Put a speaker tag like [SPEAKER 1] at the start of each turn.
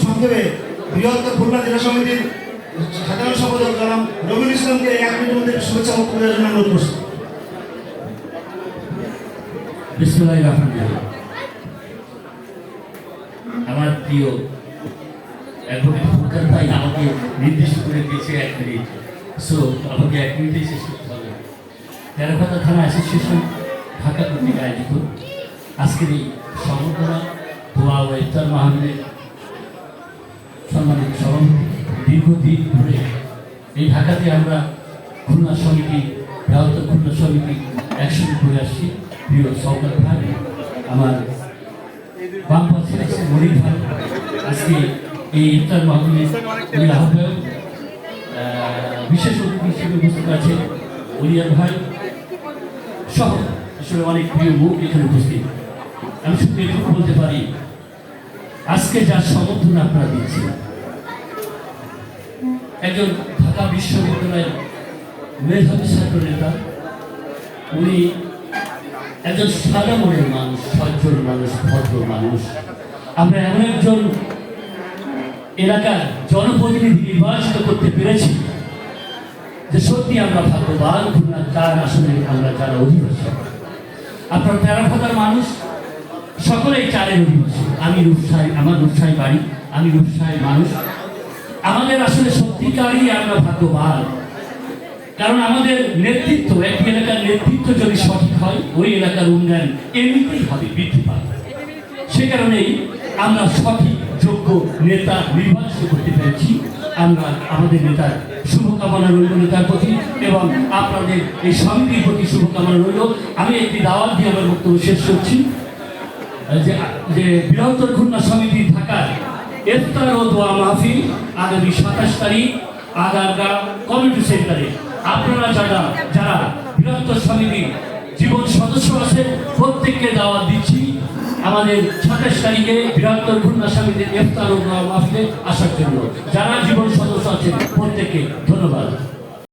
[SPEAKER 1] সংক্ষেপে বৃহত্তর খুলনা জেলা সমিতির সাধারণ সম্পাদক জনাব রবিউল ইসলামকে 1 মিনিটের মধ্যে শুভেচ্ছা বক্তব্য দেওয়ার জন্য অনুরোধ করছি।
[SPEAKER 2] বিসমিল্লাহির রহমানির রহিম। আমার প্রিয় অ্যাডভোকেট ফুরকান ভাই আমাকে নির্দিষ্ট করে দিয়েছে 1 মিনিট, সো আমাকে 1 মিনিটেই শেষ করতে হবে। তেরোখাতা থানা অ্যাসোসিয়েশন ঢাকা কর্তৃক আয়োজিত আজকের এই সমবেদনা দোয়া ও ইফতার মাহফিলের সম্মানিত সভাপতি, দীর্ঘদিন ধরে এই ঢাকাতে আমরা খুলনা সমিতি, বৃহত্তর খুলনা সমিতি একসঙ্গে করে আসছি। প্রিয় সৌগত ভাই, আমার বাম পাশে আছে মনির ভাই, আজকে এই ইফতার মাহফিলে উনি আহ্বায়ক, বিশেষ অতিথি হিসেবে উপস্থিত আছে ওলিয়ার ভাই সহ আসলে অনেক প্রিয় মুখ এখানে উপস্থিত। আমি শুধু এটুকু বলতে পারি, আজকে যার সমর্থন আপনারা দিচ্ছেন, একজন ঢাকা বিশ্ববিদ্যালয়ের মেধাবী ছাত্র নেতা, উনি একজন সাদা মনের মানুষ, সজ্জন মানুষ, ভদ্র মানুষ। আমরা এমন একজন এলাকার জনপ্রতিনিধি নির্বাচিত করতে পেরেছি যে সত্যি আমরা ভাগ্যবান। খুলনা 4 আসনে আমরা যারা অধিবাসী, আপনার তেরোখাতার মানুষ সকলেই 4-এর অধিবাসী। আমি রূপসাই, আমার রূপসাই বাড়ি, আমি রূপসাই মানুষ। আমাদের আসলে সত্যিকারই আমরা ভাগ্যবান, কারণ আমাদের নেতৃত্ব, একটি এলাকার নেতৃত্ব যদি সঠিক হয়, ওই এলাকার উন্নয়ন এমনিতেই হবে, বৃদ্ধি পাবে। সে কারণেই আমরা সঠিক যোগ্য নেতা নির্বাচিত করতে পেরেছি। আমরা আমাদের নেতার শুভকামনা রইল নেতার প্রতি, এবং আপনাদের এই সমিতির প্রতি শুভকামনা রইল। আমি একটি দাওয়াত দিয়ে আমার বক্তব্য শেষ করছি যে বৃহত্তর খুলনা সমিতি ঢাকার ইফতার ও দোয়া মাহফিল আগামী 27 তারিখ আগারগাঁও কমিউনিটি সেন্টারে আপনারা যারা বৃহত্তর সমিতির জীবন সদস্য আছেন প্রত্যেককে দাওয়াত দিচ্ছি আমাদের 27 তারিখে বৃহত্তর খুলনা সমিতির ইফতার ও দোয়া মাহফিলে আসার জন্য। যারা জীবন সদস্য আছেন প্রত্যেককে ধন্যবাদ।